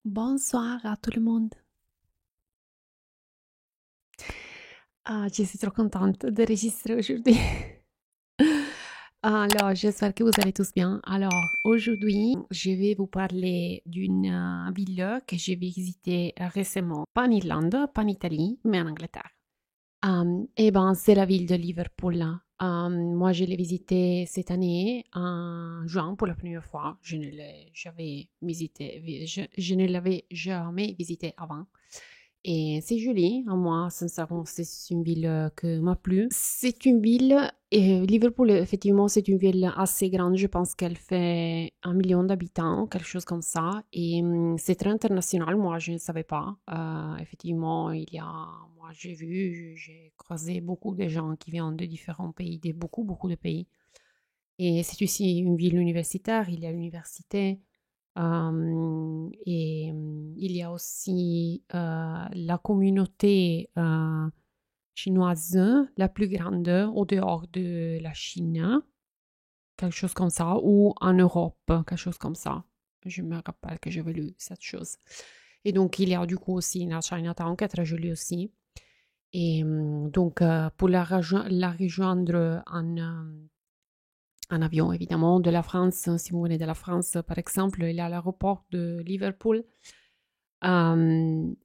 Bonsoir à tout le monde. Je suis trop contente de enregistrer aujourd'hui. Alors, j'espère que vous allez tous bien. Alors, aujourd'hui, je vais vous parler d'une ville que j'ai visitée récemment. Pas en Irlande, pas en Italie, mais en Angleterre. Eh ben, c'est la ville de Liverpool. Moi, je l'ai visitée cette année, en juin, pour la première fois. Je ne l'avais jamais visitée avant. Et c'est joli, à moi, sincèrement, c'est une ville que m'a plu. C'est une ville, Liverpool, effectivement, c'est une ville assez grande. Je pense qu'elle fait 1 million d'habitants, quelque chose comme ça. Et c'est très international. Moi, je ne savais pas. Effectivement, moi, j'ai croisé beaucoup de gens qui viennent de différents pays, de beaucoup, beaucoup de pays. Et c'est aussi une ville universitaire. Il y a l'université. Il y a aussi la communauté chinoise la plus grande au dehors de la Chine, quelque chose comme ça, ou en Europe, quelque chose comme ça. Je me rappelle que j'avais lu cette chose. Et donc, il y a du coup aussi la Chinatown qui est très jolie aussi. Et donc, pour la rejoindre en avion, évidemment, de la France, si vous venez de la France, par exemple, il y a l'aéroport de Liverpool. C'est un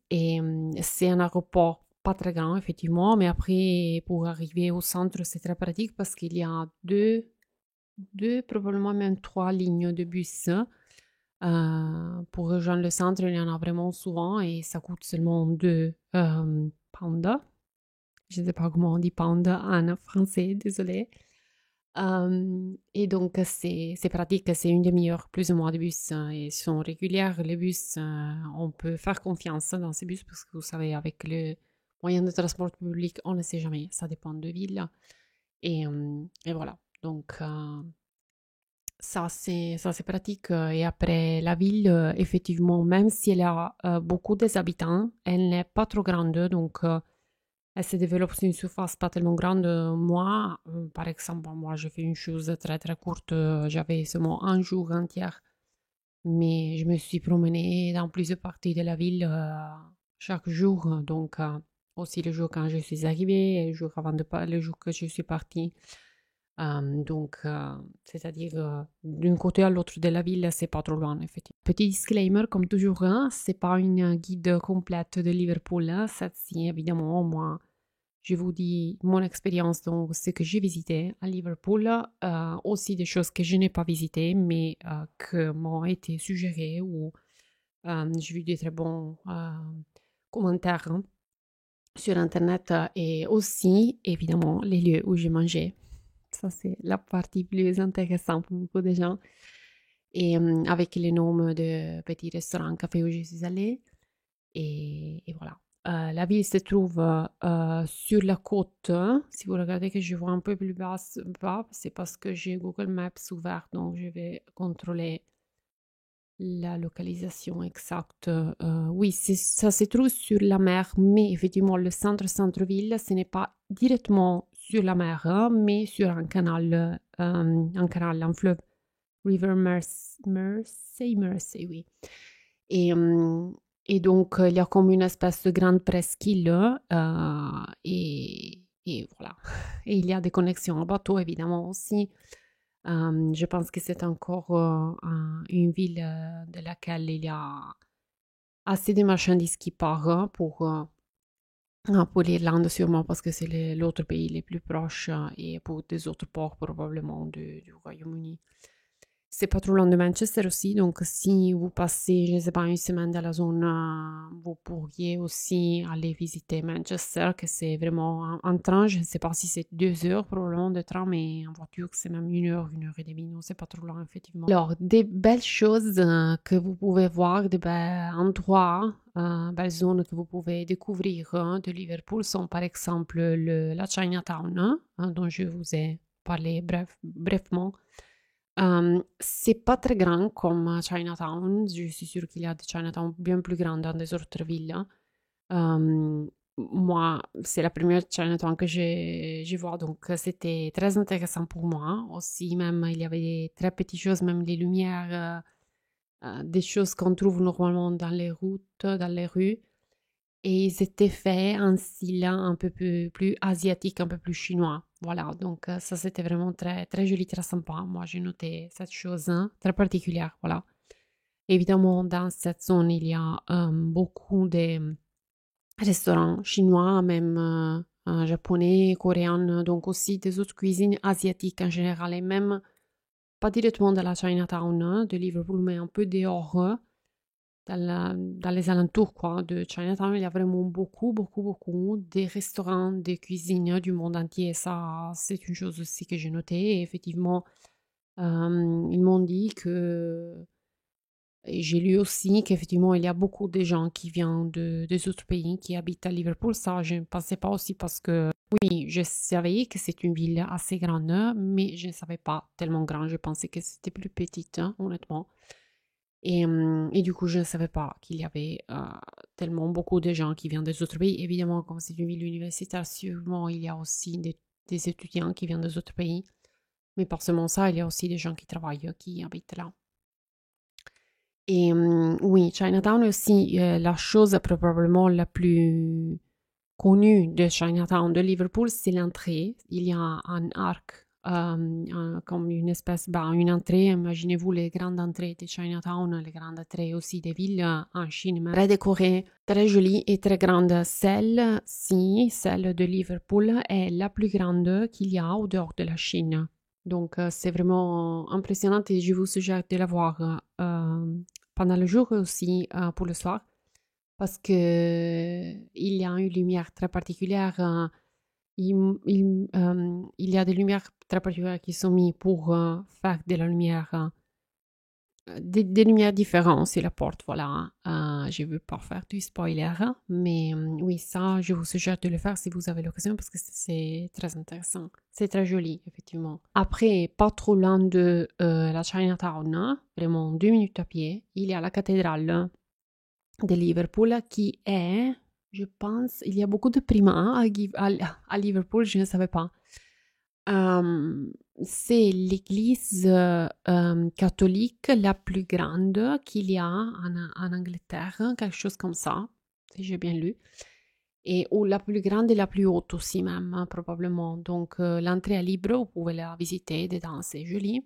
aéroport pas très grand, effectivement, mais après, pour arriver au centre, c'est très pratique parce qu'il y a probablement même trois lignes de bus. Pour rejoindre le centre, il y en a vraiment souvent et ça coûte seulement 2 pounds. Je ne sais pas comment on dit pound en français, désolé. Et donc, c'est pratique, c'est une demi-heure plus ou moins de bus et ils sont régulières. Les bus, on peut faire confiance dans ces bus parce que vous savez, avec le moyen de transport public, on ne sait jamais, ça dépend de ville. Et voilà, donc ça c'est pratique. Et après, la ville, effectivement, même si elle a beaucoup d'habitants, elle n'est pas trop grande, donc elle se développe sur une surface pas tellement grande. Moi, par exemple, moi, j'ai fait une chose très très courte. J'avais seulement un jour entier, mais je me suis promenée dans plusieurs parties de la ville chaque jour. Donc, aussi le jour quand je suis arrivée, et le jour que je suis partie. Donc, c'est-à-dire d'un côté à l'autre de la ville, c'est pas trop loin, effectivement. Petit disclaimer, comme toujours, hein, c'est pas une guide complète de Liverpool. Hein, ça, évidemment, moi. Je vous dis mon expérience, donc ce que j'ai visité à Liverpool, aussi des choses que je n'ai pas visitées, mais que m'ont été suggérées ou j'ai vu des très bons commentaires hein, sur Internet et aussi, évidemment, les lieux où j'ai mangé. Ça, c'est la partie plus intéressante pour beaucoup de gens. Et avec les noms de petits restaurants, cafés où je suis allée. Et voilà. La ville se trouve sur la côte. Si vous regardez que je vois un peu plus bas, c'est parce que j'ai Google Maps ouvert, donc je vais contrôler la localisation exacte. Oui, ça se trouve sur la mer, mais effectivement, le centre-ville, ce n'est pas directement sur la mer, hein, mais sur un fleuve, River Mersey, oui. Et, et donc, il y a comme une espèce de grande presqu'île et voilà. Et il y a des connexions en bateau, évidemment, aussi. Je pense que c'est encore une ville de laquelle il y a assez de marchandises qui partent pour l'Irlande, sûrement, parce que c'est l'autre pays le plus proche et pour des autres ports, probablement, du Royaume-Uni. C'est pas trop loin de Manchester aussi, donc si vous passez, je ne sais pas, une semaine dans la zone, vous pourriez aussi aller visiter Manchester, que c'est vraiment en train, je ne sais pas si c'est 2 heures probablement de train, mais en voiture c'est même une heure et demie, non, c'est pas trop loin effectivement. Alors, des belles choses que vous pouvez voir, des bels endroits, belles zones que vous pouvez découvrir de Liverpool sont par exemple la Chinatown, dont je vous ai parlé brièvement. C'est pas très grand comme Chinatown, je suis sûre qu'il y a des Chinatown bien plus grands dans des autres villes. Moi, c'est la première Chinatown que je vois, donc c'était très intéressant pour moi. Aussi, même, il y avait des très petites choses, même les lumières. des choses qu'on trouve normalement dans les routes, dans les rues. Et ils étaient faits en style un peu plus asiatique, un peu plus chinois. Voilà, donc ça c'était vraiment très, très joli, très sympa. Moi j'ai noté cette chose hein, très particulière. Voilà. Évidemment, dans cette zone, il y a beaucoup de restaurants chinois, même japonais, coréens, donc aussi des autres cuisines asiatiques en général, et même pas directement de la Chinatown de Liverpool, mais un peu dehors, dans les alentours quoi, de Chinatown. Il y a vraiment beaucoup, beaucoup, beaucoup des restaurants, des cuisines du monde entier. Ça, c'est une chose aussi que j'ai notée. Et effectivement, ils m'ont dit que et j'ai lu aussi qu'effectivement, il y a beaucoup de gens qui viennent des autres pays qui habitent à Liverpool. Ça, je ne pensais pas aussi parce que, oui, je savais que c'est une ville assez grande, mais je ne savais pas tellement grande. Je pensais que c'était plus petite, hein, honnêtement. Et du coup, je ne savais pas qu'il y avait tellement beaucoup de gens qui viennent des autres pays. Évidemment, comme c'est une ville universitaire, sûrement, il y a aussi des étudiants qui viennent des autres pays. Mais pas seulement ça, il y a aussi des gens qui travaillent, qui habitent là. Et oui, Chinatown aussi, la chose probablement la plus connue de Chinatown, de Liverpool, c'est l'entrée. Il y a un arc, comme une espèce, bah, une entrée. Imaginez-vous les grandes entrées de Chinatown, les grandes entrées aussi des villes en Chine, très décorées, très jolies et très grandes. Celle-ci, celle de Liverpool, est la plus grande qu'il y a au dehors de la Chine. Donc, c'est vraiment impressionnant et je vous suggère de la voir pendant le jour aussi pour le soir parce que il y a une lumière très particulière. Il y a des lumières très particulières qui sont mises pour faire de la lumière, des lumières différentes sur la porte. Voilà. Je ne veux pas faire du spoiler, mais oui, ça, je vous suggère de le faire si vous avez l'occasion parce que c'est très intéressant. C'est très joli, effectivement. Après, pas trop loin de la Chinatown, vraiment 2 minutes à pied, il y a la cathédrale de Liverpool qui est, je pense, il y a beaucoup de primas à Liverpool, je ne savais pas. Euh, c'est l'église catholique la plus grande qu'il y a en Angleterre, quelque chose comme ça, si j'ai bien lu. Et ou la plus grande et la plus haute aussi même, hein, probablement. Donc l'entrée est libre, vous pouvez la visiter dedans, c'est joli.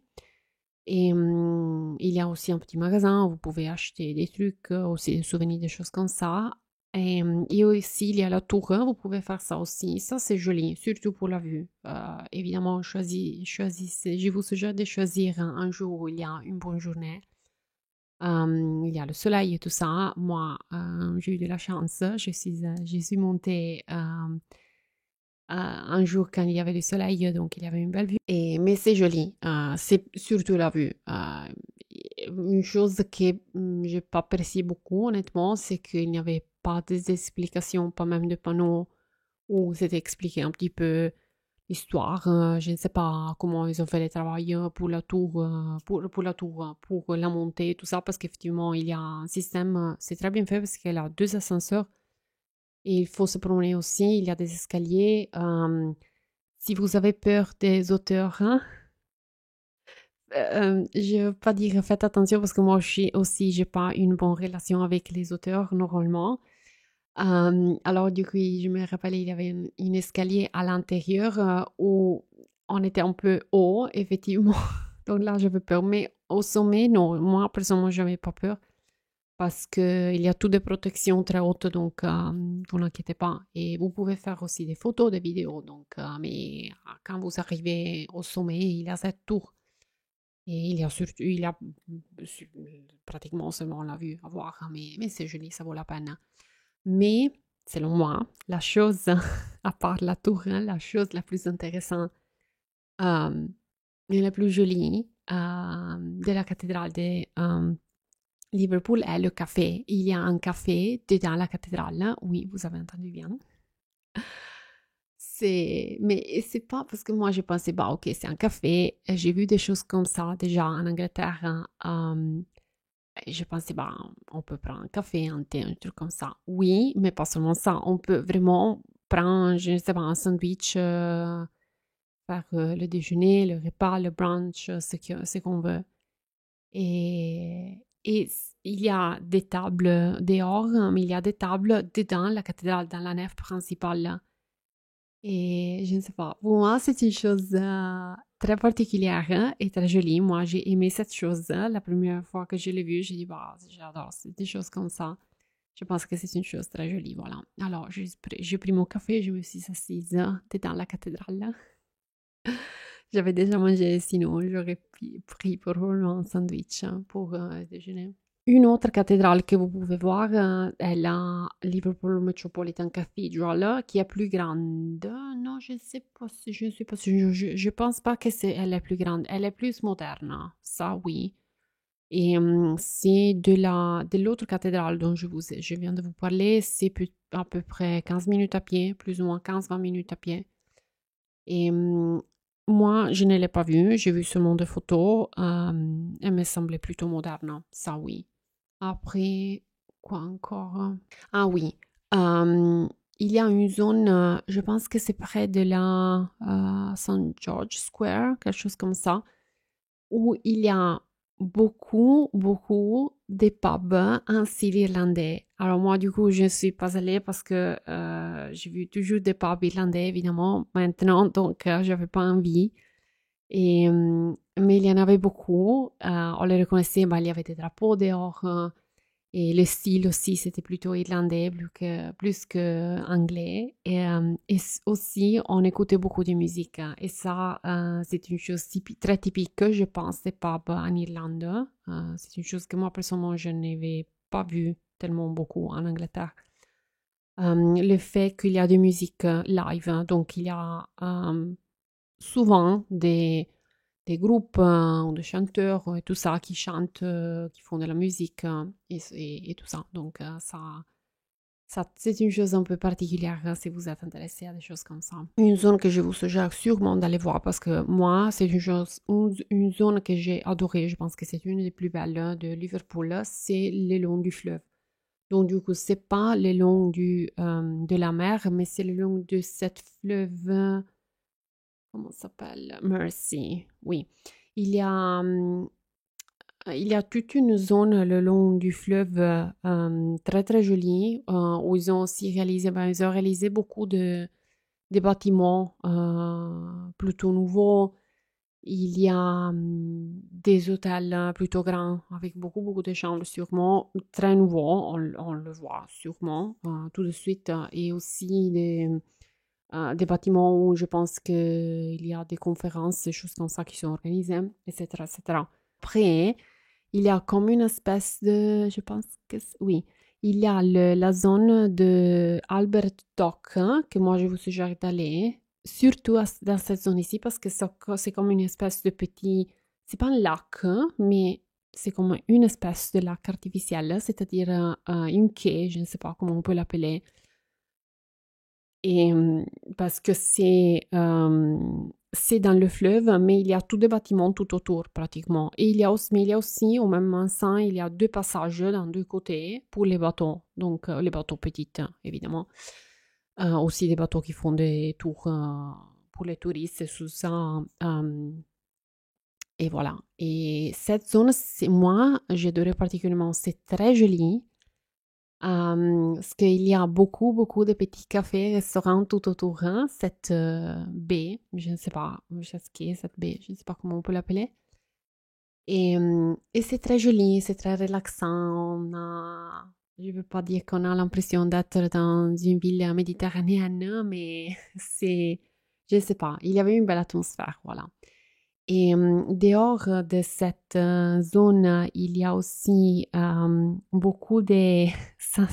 Et il y a aussi un petit magasin où vous pouvez acheter des trucs, aussi des souvenirs, des choses comme ça. Et aussi, il y a la tour, hein, vous pouvez faire ça aussi. Ça, c'est joli, surtout pour la vue. Évidemment, choisissez, je vous suggère de choisir un jour où il y a une bonne journée. Il y a le soleil et tout ça. Moi, j'ai eu de la chance. Je suis montée un jour quand il y avait du soleil, donc il y avait une belle vue. Mais c'est joli, c'est surtout la vue. Une chose que j'ai pas apprécié beaucoup, honnêtement, c'est qu'il n'y avait pas des explications, pas même de panneaux où c'était expliqué un petit peu l'histoire. Je ne sais pas comment ils ont fait les travail pour la tour, pour la tour, pour la montée, tout ça, parce qu'effectivement, il y a un système, c'est très bien fait parce qu'il y a 2 ascenseurs et il faut se promener aussi, il y a des escaliers. Si vous avez peur des auteurs, hein, je ne veux pas dire faites attention parce que moi aussi, j'ai pas une bonne relation avec les auteurs normalement. Alors du coup, je me rappelais, il y avait une escalier à l'intérieur où on était un peu haut, effectivement. Donc là, j'avais peur. Mais au sommet, non, moi, personnellement, je n'avais pas peur parce qu'il y a toutes des protections très hautes, donc vous n'inquiétez pas. Et vous pouvez faire aussi des photos, des vidéos. Donc, mais quand vous arrivez au sommet, il y a cette tour. Et il y a pratiquement seulement la vue à voir, hein, mais c'est joli, ça vaut la peine. Mais, selon moi, la chose, à part la tour, hein, la chose la plus intéressante et la plus jolie de la cathédrale de Liverpool est le café. Il y a un café dedans la cathédrale. Oui, vous avez entendu bien. Mais c'est pas parce que moi j'ai pensé, bah ok, c'est un café. J'ai vu des choses comme ça déjà en Angleterre, hein. Et je pensais, bah, on peut prendre un café, un thé, un truc comme ça. Oui, mais pas seulement ça. On peut vraiment prendre, je ne sais pas, un sandwich, faire le déjeuner, le repas, le brunch, ce qu'on veut. Et, Et il y a des tables dehors, mais il y a des tables dedans la cathédrale, dans la nef principale. Et je ne sais pas, pour moi, c'est une chose très particulière et très jolie. Moi, j'ai aimé cette chose. La première fois que je l'ai vue, j'ai dit, bah, j'adore, c'est des choses comme ça. Je pense que c'est une chose très jolie, voilà. Alors, j'ai pris mon café, je me suis assise dedans la cathédrale. J'avais déjà mangé, sinon j'aurais pris probablement un sandwich pour déjeuner. Une autre cathédrale que vous pouvez voir est la Liverpool Metropolitan Cathedral, qui est plus grande. Non, je ne sais pas si je ne suis pas sûre. Je pense pas que c'est elle est plus grande. Elle est plus moderne, ça oui. Et c'est de l'autre cathédrale dont je viens de vous parler, c'est à peu près 15 minutes à pied, plus ou moins 15-20 minutes à pied. Et moi, je ne l'ai pas vue, j'ai vu seulement des photos. Elle me semblait plutôt moderne, ça oui. Après, quoi encore? Ah oui, euh, il y a une zone, je pense que c'est près de la St. George Square, quelque chose comme ça, où il y a beaucoup de pubs en style irlandais. Alors moi, du coup, je ne suis pas allée parce que j'ai vu toujours des pubs irlandais, évidemment, maintenant, donc j'avais pas envie. Et, mais il y en avait beaucoup. On les reconnaissait, bah, il y avait des drapeaux dehors. Et le style aussi, c'était plutôt irlandais plus que anglais. Et aussi, on écoutait beaucoup de musique, hein. Et ça, c'est une chose très typique, je pense, des pubs en Irlande. C'est une chose que moi, personnellement, je n'avais pas vu tellement beaucoup en Angleterre. Le fait qu'il y a de musique live, hein. Donc il y a souvent des groupes ou des chanteurs et tout ça qui chantent, qui font de la musique et tout ça. Donc ça, c'est une chose un peu particulière si vous êtes intéressé à des choses comme ça. Une zone que je vous suggère sûrement d'aller voir parce que moi, c'est une zone que j'ai adorée. Je pense que c'est une des plus belles de Liverpool. C'est le long du fleuve. Donc, du coup, c'est pas le long de la mer, mais c'est le long de cette fleuve. Comment ça s'appelle? Mersey. Oui. Il y a, il y a toute une zone le long du fleuve très très jolie où ils ont aussi réalisé, ben, ils ont réalisé beaucoup de bâtiments plutôt nouveaux. Il y a des hôtels plutôt grands avec beaucoup de chambres sûrement, très nouveaux, on le voit sûrement tout de suite. Et aussi des bâtiments où je pense qu'il y a des conférences, des choses comme ça qui sont organisées, etc. etc. Après, il y a comme une espèce de, je pense que oui, il y a la zone de Albert Dock que moi je vous suggère d'aller, surtout dans cette zone ici parce que c'est comme une espèce de petit, c'est pas un lac, hein, mais c'est comme une espèce de lac artificiel, c'est-à-dire une quai, je ne sais pas comment on peut l'appeler. Et parce que c'est dans le fleuve, mais il y a tous des bâtiments tout autour pratiquement. Et mais il y a aussi, au même instant, il y a deux passages dans deux côtés pour les bateaux. Donc les bateaux petits, évidemment. Aussi des bateaux qui font des tours pour les touristes et tout ça. Et voilà. Et cette zone, moi, j'adorais particulièrement. C'est très joli. Parce qu'il y a beaucoup de petits cafés, restaurants tout autour, hein, cette baie, je ne sais pas ce qu'est cette baie, je ne sais pas comment on peut l'appeler. Et c'est très joli, c'est très relaxant. Je ne veux pas dire qu'on a l'impression d'être dans une ville méditerranéenne, mais je ne sais pas, il y avait une belle atmosphère, voilà. Et dehors de cette zone, il y a aussi beaucoup de... Ça,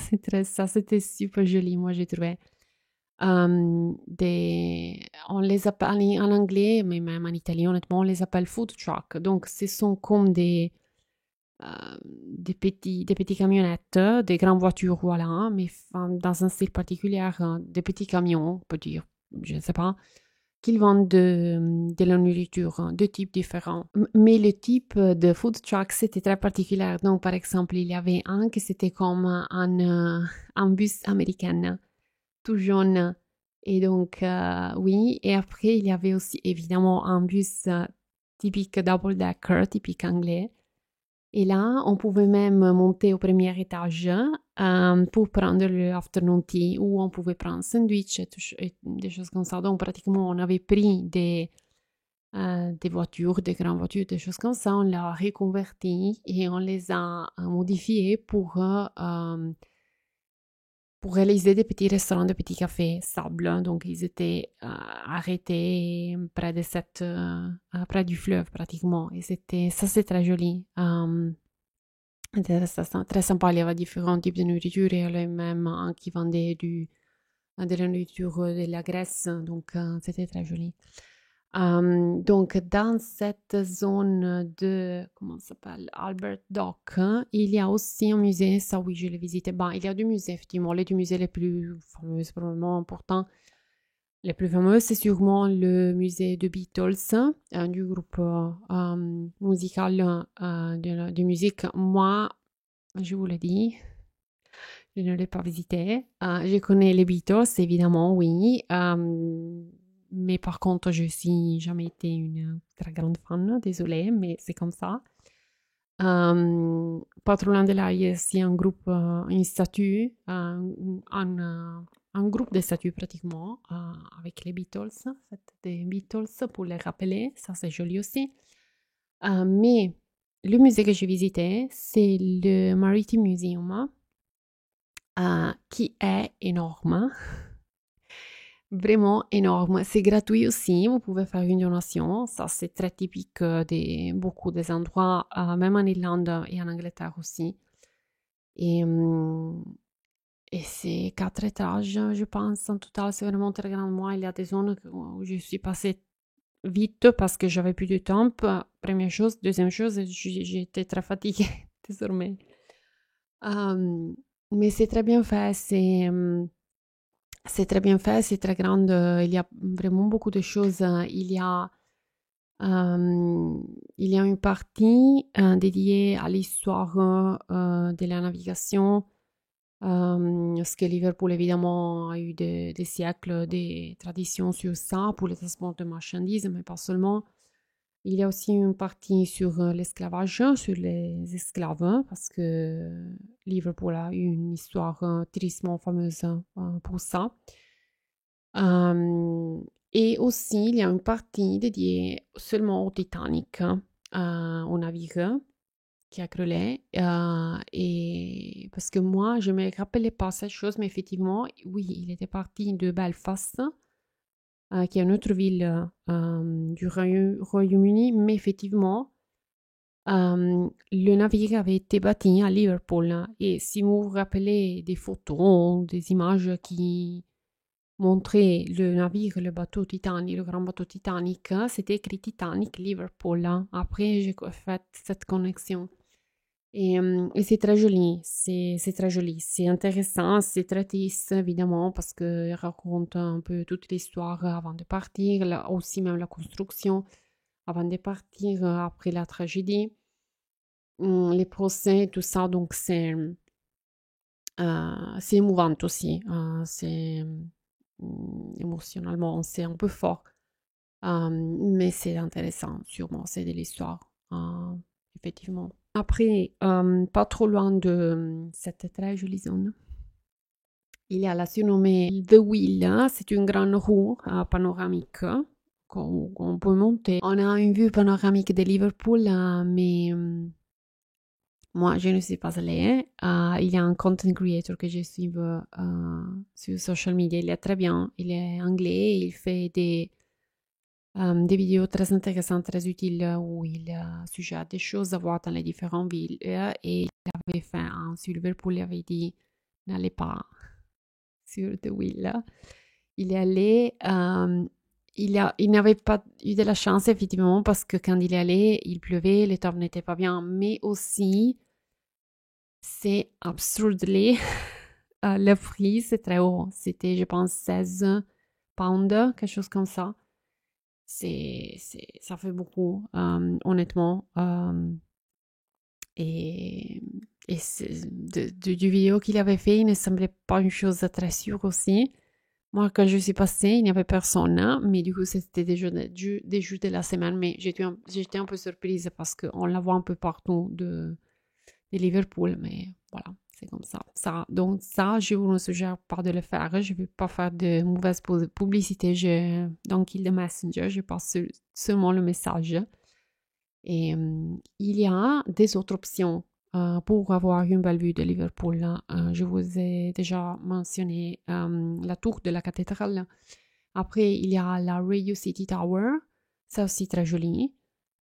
c'était super joli, moi, j'ai trouvé. On les appelle en anglais, mais même en italien, honnêtement, on les appelle food truck. Donc, ce sont comme des petits camionnettes, des grandes voitures, voilà, mais dans un style particulier, des petits camions, on peut dire, je ne sais pas qu'ils vendent de la nourriture, hein, de types différents. Mais le type de food truck, c'était très particulier. Donc, par exemple, il y avait un qui c'était comme un bus américain, tout jaune. Et donc, oui. Et après, il y avait aussi, évidemment, un bus typique double-decker, typique anglais. Et là, on pouvait même monter au premier étage pour prendre le afternoon tea ou on pouvait prendre un sandwich et des choses comme ça. Donc, pratiquement, on avait pris des voitures, des grandes voitures, des choses comme ça. On les a reconverties et on les a modifiées pour réaliser des petits restaurants, des petits cafés stables. Donc, ils étaient arrêtés près du fleuve pratiquement. Et ça, c'est très joli. C'était très sympa. Il y avait différents types de nourriture. Il y avait même un qui vendait de la nourriture de la Grèce. Donc, c'était très joli. Donc, dans cette zone de, comment ça s'appelle, Albert Dock, il y a aussi un musée, ça oui, je l'ai visité. Bon, il y a deux musées, effectivement. Les deux musées les plus fameux, probablement importants. Les plus fameux, c'est sûrement le musée de Beatles, du groupe musical de musique. Moi, je vous l'ai dit, je ne l'ai pas visité. Je connais les Beatles, évidemment, oui. Mais par contre, je suis jamais été une très grande fan, désolée, mais c'est comme ça. Pas trop loin de là, il y a aussi un groupe, une statue, un groupe de statues pratiquement, avec les Beatles, faites des Beatles pour les rappeler, ça c'est joli aussi. Mais le musée que j'ai visité, c'est le Maritime Museum, qui est énorme. Vraiment énorme. C'est gratuit aussi, vous pouvez faire une donation. Ça, c'est très typique de beaucoup des endroits, même en Irlande et en Angleterre aussi. Et, hum, et c'est 4 étages, je pense, en total. C'est vraiment très grand. Moi, il y a des zones où je suis passée vite parce que j'avais plus de temps. Première chose. Deuxième chose, j'étais très fatiguée désormais. Mais c'est très bien fait. C'est très bien fait, c'est très grand. Il y a vraiment beaucoup de choses. Il y a une partie dédiée à l'histoire de la navigation. Parce que Liverpool, évidemment, a eu des siècles, des traditions sur ça pour le transport de marchandises, mais pas seulement. Il y a aussi une partie sur l'esclavage, sur les esclaves, parce que Liverpool a eu une histoire tristement fameuse pour ça. Et aussi, il y a une partie dédiée seulement au Titanic, au navire qui a crûlé. Et parce que moi, je ne me rappelais pas cette chose, mais effectivement, oui, il était parti de Belfast, qui est une autre ville du Royaume-Uni, mais effectivement, le navire avait été bâti à Liverpool. Et si vous vous rappelez des photos, des images qui montraient le navire, le bateau Titanic, le grand bateau Titanic, c'était écrit Titanic Liverpool. Après, j'ai fait cette connexion. Et c'est très joli, c'est très joli, c'est intéressant, c'est très triste évidemment parce qu'il raconte un peu toute l'histoire avant de partir, aussi même la construction avant de partir, après la tragédie, les procès, tout ça, donc c'est émouvant aussi, émotionnellement, c'est un peu fort, mais c'est intéressant, sûrement, c'est de l'histoire, effectivement. Après, pas trop loin de cette très jolie zone, il y a la surnommée The Wheel, hein. C'est une grande roue panoramique qu'on peut monter. On a une vue panoramique de Liverpool, mais moi, je ne suis pas allée. Il y a un content creator que je suis sur social media. Il est très bien. Il est anglais. Il fait des vidéos très intéressantes, très utiles où il sujette des choses à voir dans les différentes villes. Et il avait fait un sur Liverpool. Il avait dit n'allez pas sur The Wheel. Il est allé. Il n'avait pas eu de la chance, effectivement, parce que quand il est allé, il pleuvait, le temps n'était pas bien. Mais aussi, c'est absurdly. Le prix, c'est très haut. C'était, je pense, 16 pounds, quelque chose comme ça. Ça fait beaucoup, honnêtement. Et, du vidéo qu'il avait fait, il ne semblait pas une chose très sûre aussi. Moi, quand je suis passée, il n'y avait personne, hein, mais du coup, c'était des jours de la semaine, mais j'étais un peu surprise parce qu'on la voit un peu partout de Liverpool, mais voilà, c'est comme ça. Donc ça, je vous ne suggère pas de le faire. Je ne vais pas faire de mauvaise publicité dans Kill the Messenger. Je passe seulement le message. Et il y a des autres options pour avoir une belle vue de Liverpool. Je vous ai déjà mentionné la tour de la cathédrale. Après, il y a la Radio City Tower. C'est aussi très joli.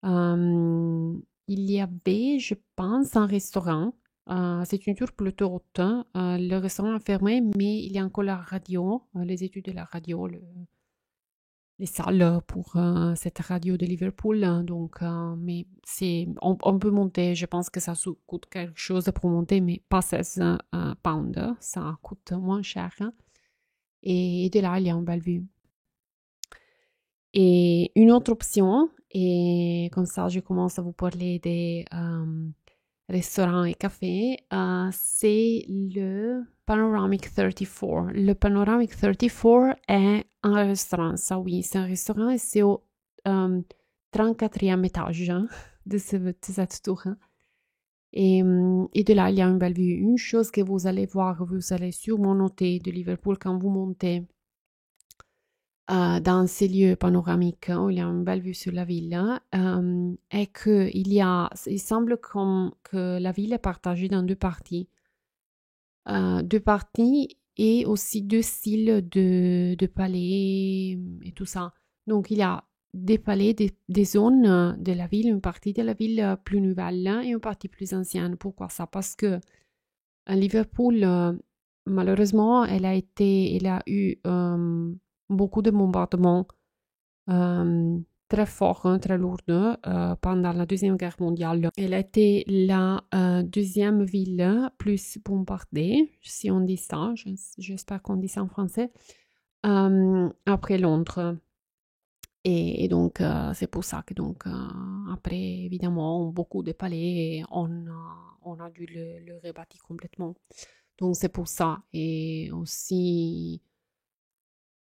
Il y avait, je pense, un restaurant. C'est une tour plutôt haute. Le restaurant est fermé, mais il y a encore la radio, les études de la radio, les salles pour cette radio de Liverpool. Donc, mais on peut monter. Je pense que ça coûte quelque chose pour monter, mais pas 16 pounds. Ça coûte moins cher. Et de là, il y a une belle vue. Et une autre option, et comme ça, je commence à vous parler des restaurants et cafés, c'est le Panoramic 34. Le Panoramic 34 est un restaurant, ça oui, c'est un restaurant et c'est au 34e étage de cette tour. Et de là, il y a une belle vue. Une chose que vous allez voir, vous allez sûrement noter de Liverpool quand vous montez dans ces lieux panoramiques où il y a une belle vue sur la ville, est il semble comme que la ville est partagée dans deux parties. Deux parties et aussi deux styles de palais et tout ça. Donc il y a des palais, des zones de la ville, une partie de la ville plus nouvelle et une partie plus ancienne. Pourquoi ça? Parce que à Liverpool, malheureusement, elle a eu beaucoup de bombardements très forts, hein, très lourds pendant la Deuxième Guerre mondiale. Elle a été la deuxième ville plus bombardée, si on dit ça, j'espère qu'on dit ça en français, après Londres. Et donc, c'est pour ça que donc, après, évidemment, beaucoup de palais, on a dû le rebâtir complètement. Donc, c'est pour ça. Et aussi,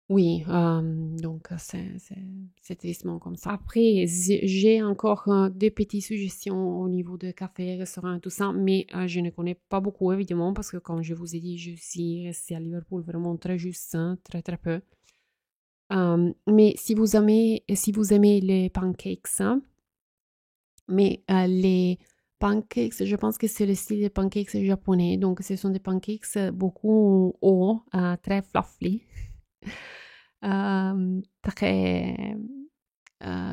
oui, donc c'est tristement comme ça. Après, j'ai encore des petites suggestions au niveau de café, restaurant, tout ça, mais je ne connais pas beaucoup, évidemment, parce que comme je vous ai dit, je suis restée à Liverpool vraiment très juste, hein, très très peu. Mais si vous aimez les pancakes, hein, mais les pancakes, je pense que c'est le style des pancakes japonais. Donc, ce sont des pancakes beaucoup hauts, très fluffy, très,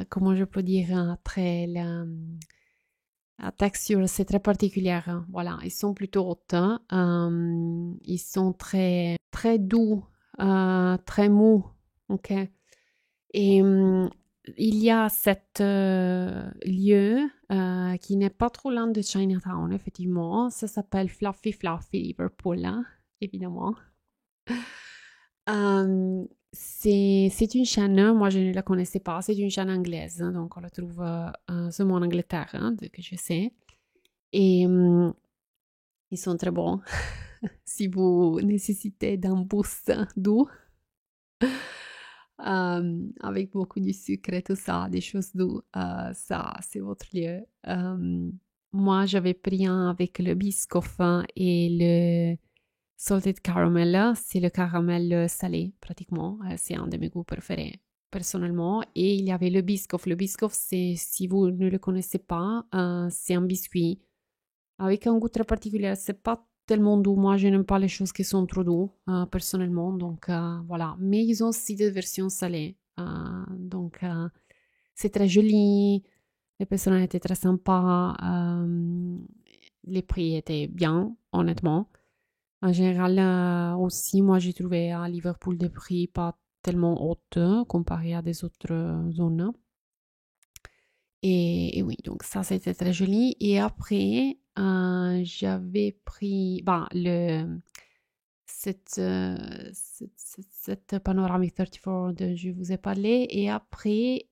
comment je peux dire, très, la texture, c'est très particulière, hein. Voilà, ils sont plutôt hautes, hein. Ils sont très, très doux, très mous, ok. Et il y a cet lieu qui n'est pas trop loin de Chinatown, effectivement. Ça s'appelle Fluffy Fluffy Liverpool, hein, évidemment. C'est une chaîne, moi je ne la connaissais pas, c'est une chaîne anglaise, hein, donc on la trouve seulement en Angleterre, hein, de que je sais. Et ils sont très bons. Si vous nécessitez d'un boost doux, avec beaucoup de sucre et tout ça, des choses douces, ça, c'est votre lieu. Moi, j'avais pris un avec le Biscoff et le Salted Caramel. C'est le caramel salé, pratiquement. C'est un de mes goûts préférés, personnellement. Et il y avait le Biscoff. Le Biscoff, c'est, si vous ne le connaissez pas, c'est un biscuit avec un goût très particulier. C'est pas tellement doux. Moi, je n'aime pas les choses qui sont trop douces, personnellement. Donc, voilà. Mais ils ont aussi des versions salées. Donc, c'est très joli. Les personnes étaient très sympas. Les prix étaient bien, honnêtement. En général, aussi, moi, j'ai trouvé à Liverpool des prix pas tellement hauts comparé à des autres zones. Et oui, donc ça, c'était très joli. Et après, j'avais pris cette Panoramic 34 dont je vous ai parlé. Et après,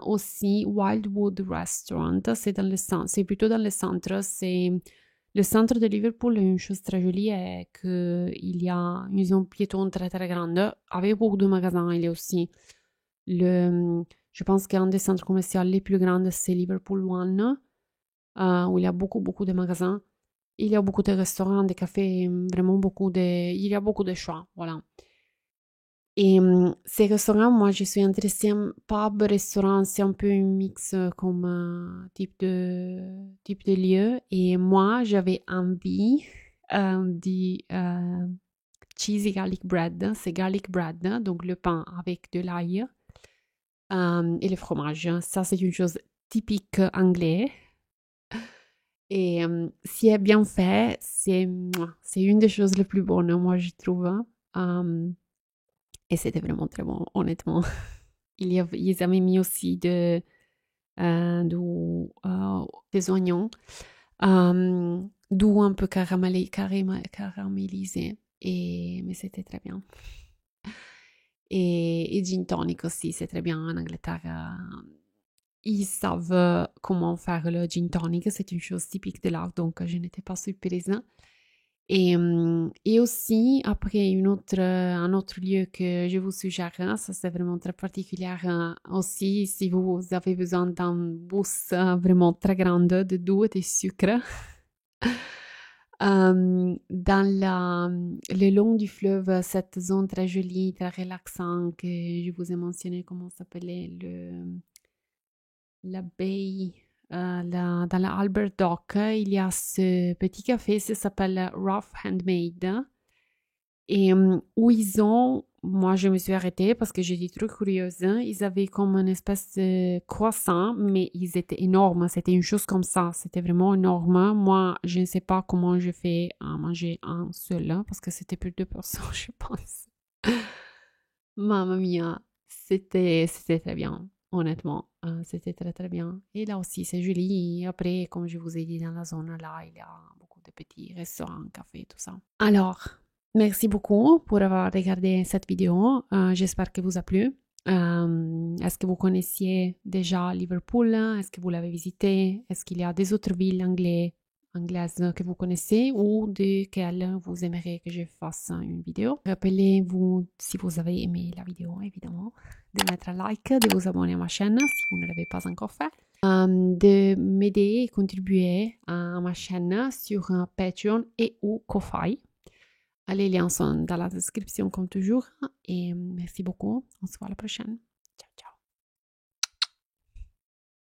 aussi Wildwood Restaurant. C'est plutôt dans le centre. C'est Le centre de Liverpool, une chose très jolie est qu'il y a une zone piétonne très très grande avec beaucoup de magasins. Il y a aussi je pense qu'un des centres commerciaux les plus grands, c'est Liverpool One, où il y a beaucoup beaucoup de magasins. Il y a beaucoup de restaurants, des cafés, vraiment il y a beaucoup de choix, voilà. Et ces restaurants, moi, je suis intéressée pub, restaurant, c'est un peu un mix comme type de lieu. Et moi, j'avais envie du cheesy garlic bread. C'est garlic bread, donc le pain avec de l'ail et le fromage. Ça, c'est une chose typique anglais. Et si est bien fait, c'est une des choses les plus bonnes, moi, je trouve. Et c'était vraiment très bon, honnêtement. Ils avaient mis aussi des oignons, doux un peu caramélisés. Mais c'était très bien. Et gin tonic aussi, c'est très bien en Angleterre. Ils savent comment faire le gin tonic, c'est une chose typique de là, donc je n'étais pas surprise. Et aussi, après, un autre lieu que je vous suggère, ça c'est vraiment très particulier aussi, si vous avez besoin d'un bus vraiment très grand de doux et de sucre. Le long du fleuve, cette zone très jolie, très relaxante que je vous ai mentionné, comment ça s'appelait, la baie, dans la Albert Dock, il y a ce petit café, ça s'appelle Rough Handmade. Et où moi je me suis arrêtée parce que j'étais trop curieuse, ils avaient comme une espèce de croissant, mais ils étaient énormes, c'était une chose comme ça, c'était vraiment énorme. Moi, je ne sais pas comment je fais à manger un seul, parce que c'était plus de 2 personnes, je pense. Mamma mia, c'était très bien, honnêtement, c'était très très bien. Et là aussi, c'est joli. Et après, comme je vous ai dit, dans la zone là, il y a beaucoup de petits restaurants, cafés, tout ça. Alors, merci beaucoup pour avoir regardé cette vidéo. J'espère que vous a plu. Est-ce que vous connaissiez déjà Liverpool? Est-ce que vous l'avez visité? Est-ce qu'il y a des autres villes anglaises que vous connaissez ou desquelles vous aimeriez que je fasse une vidéo? Rappelez-vous, si vous avez aimé la vidéo, évidemment, de mettre un like, de vous abonner à ma chaîne si vous ne l'avez pas encore fait, de m'aider et contribuer à ma chaîne sur Patreon et ou Ko-Fi. Les liens sont dans la description comme toujours et merci beaucoup. On se voit à la prochaine.